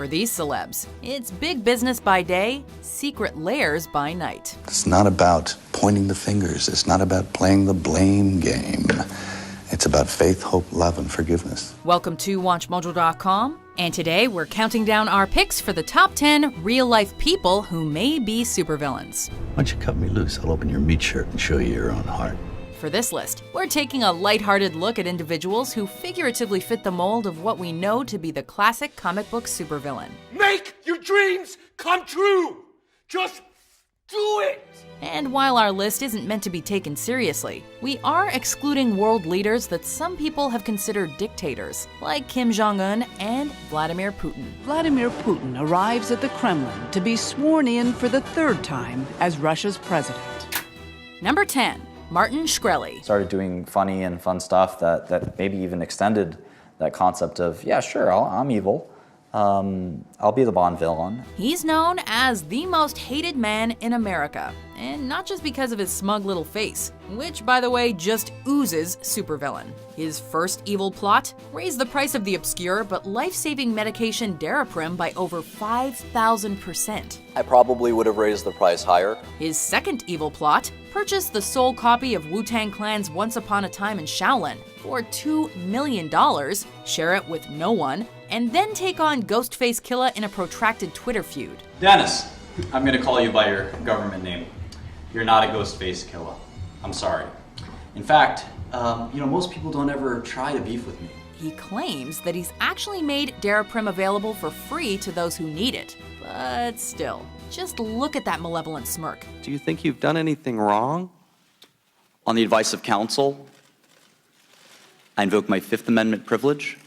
these celebs, it's big business by day, secret lairs by night. It's not about pointing the fingers. It's not about playing the blame game. It's about faith, hope, love, and forgiveness. Welcome to WatchMojo.com, and today we're counting down our picks for the top 10 real-life people who may be supervillains. Why don't you cut me loose? I'll open your meat shirt and show you your own heart. For this list, we're taking a lighthearted look at individuals who figuratively fit the mold of what we know to be the classic comic book supervillain. Make your dreams come true! Just do it! And while our list isn't meant to be taken seriously, we are excluding world leaders that some people have considered dictators, like Kim Jong-un and Vladimir Putin. Vladimir Putin arrives at the Kremlin to be sworn in for the third time as Russia's president. Number 10. Martin Shkreli. Started doing funny and fun stuff that maybe even extended that concept of, yeah, sure, I'm evil. I'll be the Bond villain. He's known as the most hated man in America, and not just because of his smug little face, which, by the way, just oozes supervillain. His first evil plot raised the price of the obscure but life-saving medication Daraprim by over 5,000%. I probably would have raised the price higher. His second evil plot purchased the sole copy of Wu-Tang Clan's Once Upon a Time in Shaolin for $2 million, share it with no one, and then take on Ghostface Killah in a protracted Twitter feud. Dennis, I'm gonna call you by your government name. You're not a Ghostface Killah. I'm sorry. In fact, most people don't ever try to beef with me. He claims that he's actually made Daraprim available for free to those who need it. But still, just look at that malevolent smirk. Do you think you've done anything wrong? On the advice of counsel, I invoke my Fifth Amendment privilege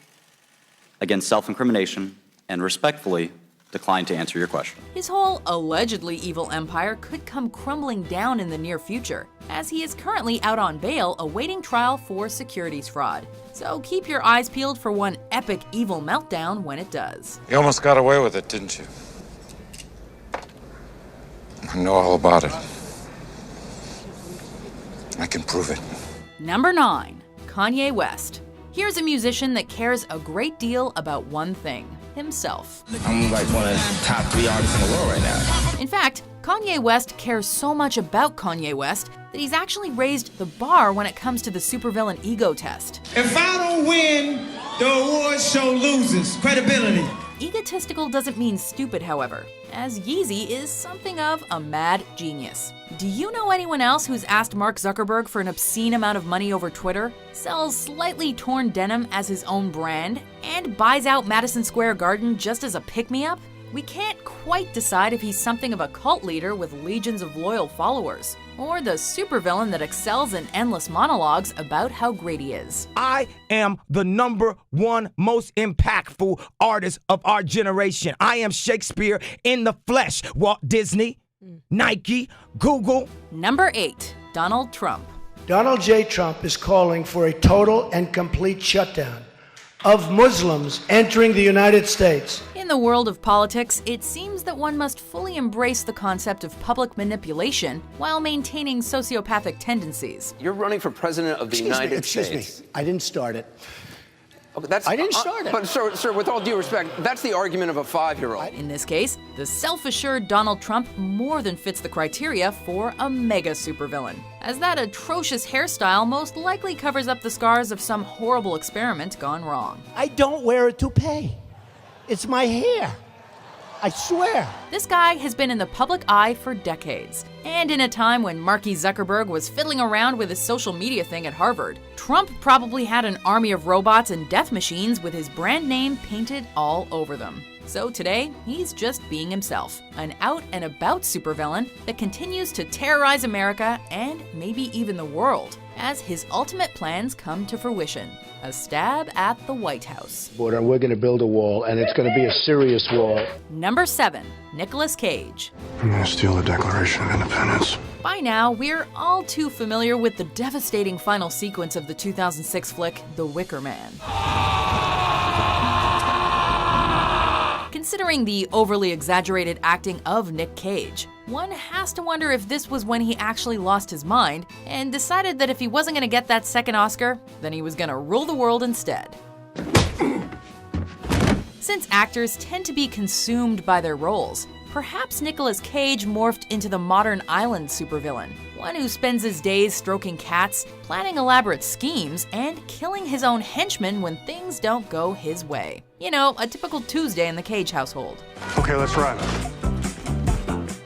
against self-incrimination and respectfully decline to answer your question. His whole allegedly evil empire could come crumbling down in the near future, as he is currently out on bail awaiting trial for securities fraud. So keep your eyes peeled for one epic evil meltdown when it does. You almost got away with it, didn't you? I know all about it. I can prove it. Number 9. Kanye West. Here's a musician that cares a great deal about one thing: himself. I'm like one of the top 3 artists in the world right now. In fact, Kanye West cares so much about Kanye West that he's actually raised the bar when it comes to the supervillain ego test. If I don't win, the award show loses credibility. Egotistical doesn't mean stupid, however, as Yeezy is something of a mad genius. Do you know anyone else who's asked Mark Zuckerberg for an obscene amount of money over Twitter, sells slightly torn denim as his own brand, and buys out Madison Square Garden just as a pick-me-up? We can't quite decide if he's something of a cult leader with legions of loyal followers, or the supervillain that excels in endless monologues about how great he is. I am the #1 most impactful artist of our generation. I am Shakespeare in the flesh. Walt Disney, Nike, Google. Number 8. Donald Trump. Donald J. Trump is calling for a total and complete shutdown of Muslims entering the United States. In the world of politics, it seems that one must fully embrace the concept of public manipulation while maintaining sociopathic tendencies. You're running for president of the United States. Excuse me, I didn't start it. Okay, I didn't start it. But sir, with all due respect, that's the argument of a 5-year-old. In this case, the self-assured Donald Trump more than fits the criteria for a mega supervillain, as that atrocious hairstyle most likely covers up the scars of some horrible experiment gone wrong. I don't wear a toupee. It's my hair. I swear. This guy has been in the public eye for decades. And in a time when Marky Zuckerberg was fiddling around with his social media thing at Harvard, Trump probably had an army of robots and death machines with his brand name painted all over them. So today, he's just being himself, an out-and-about supervillain that continues to terrorize America and maybe even the world, as his ultimate plans come to fruition. A stab at the White House. Border, we're going to build a wall, and it's going to be a serious wall. Number 7. Nicolas Cage. I'm gonna steal the Declaration of Independence. By now, we're all too familiar with the devastating final sequence of the 2006 flick, The Wicker Man. Considering the overly exaggerated acting of Nick Cage, one has to wonder if this was when he actually lost his mind and decided that if he wasn't going to get that second Oscar, then he was going to rule the world instead. Since actors tend to be consumed by their roles, perhaps Nicolas Cage morphed into the modern island supervillain, one who spends his days stroking cats, planning elaborate schemes, and killing his own henchmen when things don't go his way. You know, a typical Tuesday in the Cage household. Okay, let's run.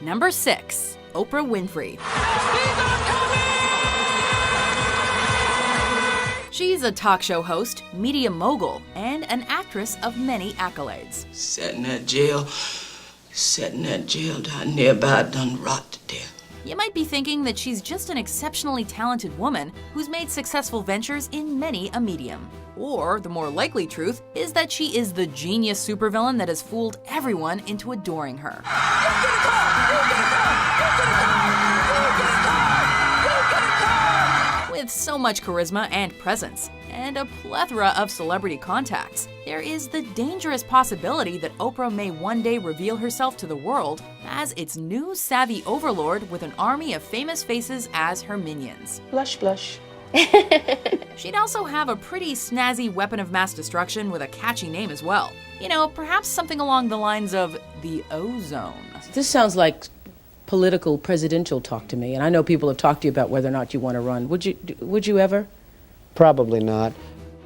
Number 6. Oprah Winfrey. She's a talk show host, media mogul, and an actress of many accolades. Sat in that jail down there about done rot to death. You might be thinking that she's just an exceptionally talented woman who's made successful ventures in many a medium. Or the more likely truth is that she is the genius supervillain that has fooled everyone into adoring her. With so much charisma and presence, and a plethora of celebrity contacts, there is the dangerous possibility that Oprah may one day reveal herself to the world as its new savvy overlord with an army of famous faces as her minions. Blush, blush. She'd also have a pretty snazzy weapon of mass destruction with a catchy name as well. You know, perhaps something along the lines of the Ozone. This sounds like political presidential talk to me, and I know people have talked to you about whether or not you want to run. Would you ever? Probably not.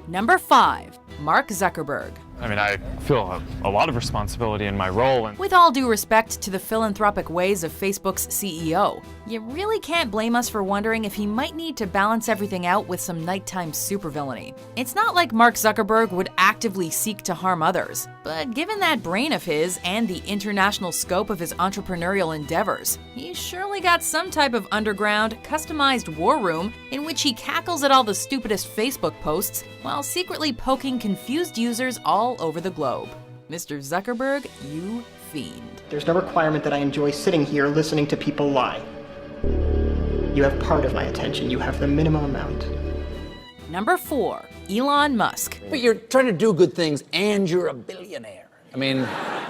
Number 5. Mark Zuckerberg. I mean, I feel a lot of responsibility in my role. And with all due respect to the philanthropic ways of Facebook's CEO, you really can't blame us for wondering if he might need to balance everything out with some nighttime supervillainy. It's not like Mark Zuckerberg would actively seek to harm others, but given that brain of his and the international scope of his entrepreneurial endeavors, he's surely got some type of underground, customized war room in which he cackles at all the stupidest Facebook posts while secretly poking confused users all over the globe. Mr. Zuckerberg, you fiend. There's no requirement that I enjoy sitting here listening to people lie. You have part of my attention. You have the minimum amount. Number 4. Elon Musk. But you're trying to do good things and you're a billionaire. I mean,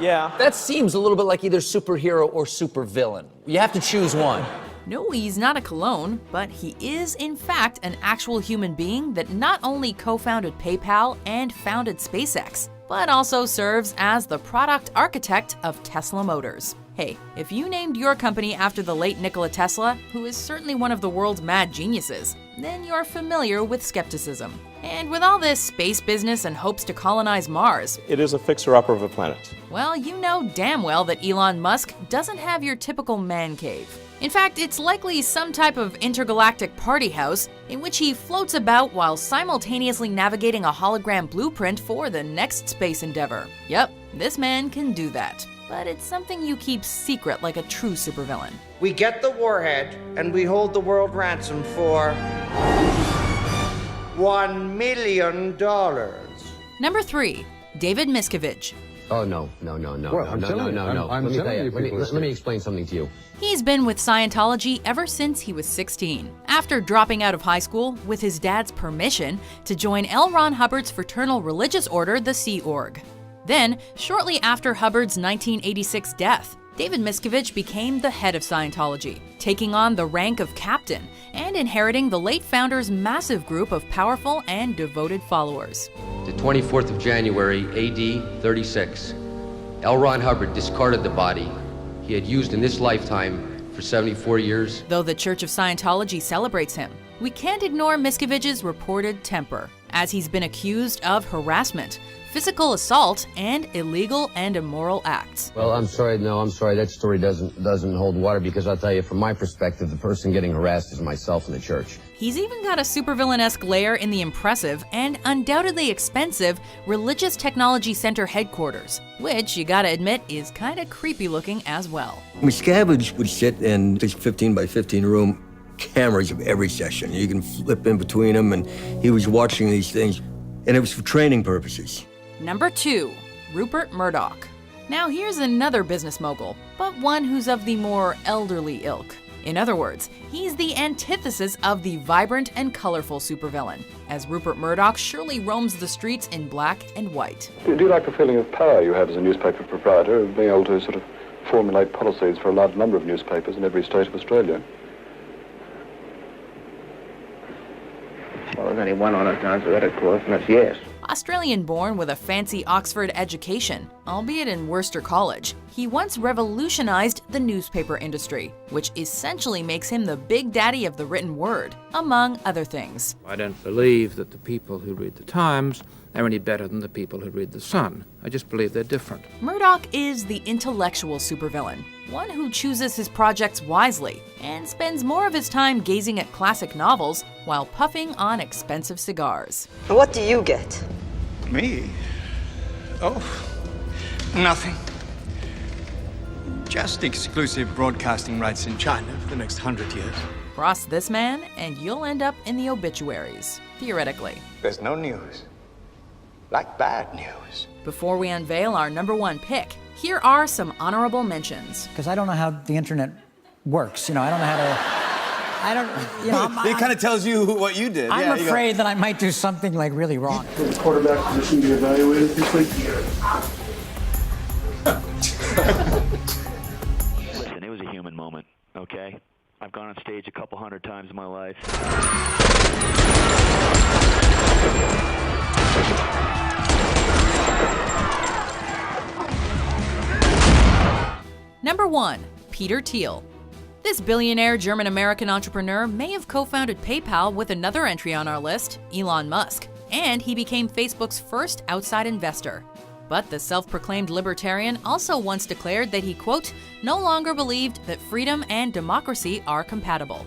yeah, that seems a little bit like either superhero or supervillain. You have to choose one. No, he's not a clone, but he is, in fact, an actual human being that not only co-founded PayPal and founded SpaceX, but also serves as the product architect of Tesla Motors. Hey, if you named your company after the late Nikola Tesla, who is certainly one of the world's mad geniuses, then you're familiar with skepticism. And with all this space business and hopes to colonize Mars, it is a fixer-upper of a planet. Well, you know damn well that Elon Musk doesn't have your typical man cave. In fact, it's likely some type of intergalactic party house in which he floats about while simultaneously navigating a hologram blueprint for the next space endeavor. Yep, this man can do that. But it's something you keep secret like a true supervillain. We get the warhead and we hold the world ransom for $1 million. Number 3. David Miscavige. Oh, no. Well, let me explain something to you. He's been with Scientology ever since he was 16, after dropping out of high school with his dad's permission to join L. Ron Hubbard's fraternal religious order, the Sea Org. Then, shortly after Hubbard's 1986 death, David Miscavige became the head of Scientology, taking on the rank of captain and inheriting the late founder's massive group of powerful and devoted followers. The 24th of January, AD 36, L. Ron Hubbard discarded the body he had used in this lifetime for 74 years. Though the Church of Scientology celebrates him, we can't ignore Miscavige's reported temper, as he's been accused of harassment, physical assault, and illegal and immoral acts. Well, I'm sorry. That story doesn't hold water, because I'll tell you, from my perspective, the person getting harassed is myself in the church. He's even got a supervillain-esque lair in the impressive and undoubtedly expensive Religious Technology Center headquarters, which, you gotta admit, is kinda creepy looking as well. Miscavige would sit in this 15 by 15 room, cameras of every session. You can flip in between them, and he was watching these things, and it was for training purposes. Number 2. Rupert Murdoch. Now here's another business mogul, but one who's of the more elderly ilk. In other words, he's the antithesis of the vibrant and colorful supervillain, as Rupert Murdoch surely roams the streets in black and white. Do you like the feeling of power you have as a newspaper proprietor, of being able to sort of formulate policies for a large number of newspapers in every state of Australia? Well, there's only one honest answer to that, of course, and that's yes. Australian-born with a fancy Oxford education, albeit in Worcester College, he once revolutionized the newspaper industry, which essentially makes him the big daddy of the written word, among other things. I don't believe that the people who read the Times are any better than the people who read the Sun. I just believe they're different. Murdoch is the intellectual supervillain, one who chooses his projects wisely and spends more of his time gazing at classic novels while puffing on expensive cigars. What do you get? Me? Oh, nothing. Just exclusive broadcasting rights in China for the next 100 years. Cross this man and you'll end up in the obituaries, theoretically. There's no news like bad news. Before we unveil our #1 pick, here are some honorable mentions. Because I don't know how the internet works. I don't know how to... I don't... it kind of tells you what you did. I'm afraid that I might do something, really wrong. Will the quarterback position be evaluated this week? Listen, it was a human moment, okay? I've gone on stage a couple hundred times in my life. Number 1, Peter Thiel. This billionaire German-American entrepreneur may have co-founded PayPal with another entry on our list, Elon Musk, and he became Facebook's first outside investor. But the self-proclaimed libertarian also once declared that he, quote, no longer believed that freedom and democracy are compatible.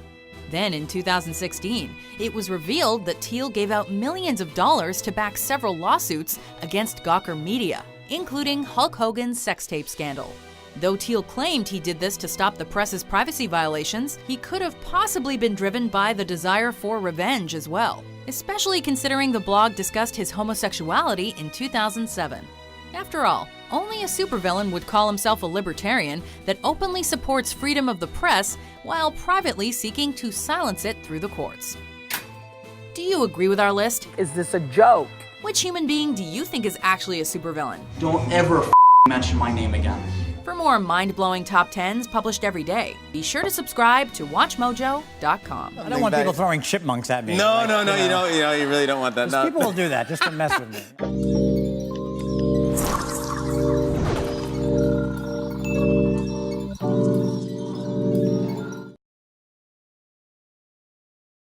Then in 2016, it was revealed that Thiel gave out millions of dollars to back several lawsuits against Gawker Media, including Hulk Hogan's sex tape scandal. Though Thiel claimed he did this to stop the press's privacy violations, he could have possibly been driven by the desire for revenge as well, especially considering the blog discussed his homosexuality in 2007. After all, only a supervillain would call himself a libertarian that openly supports freedom of the press while privately seeking to silence it through the courts. Do you agree with our list? Is this a joke? Which human being do you think is actually a supervillain? Don't ever mention my name again. For more mind-blowing top 10s published every day, be sure to subscribe to WatchMojo.com. I don't want people throwing chipmunks at me. No, you really don't want that. People will do that just to mess with me.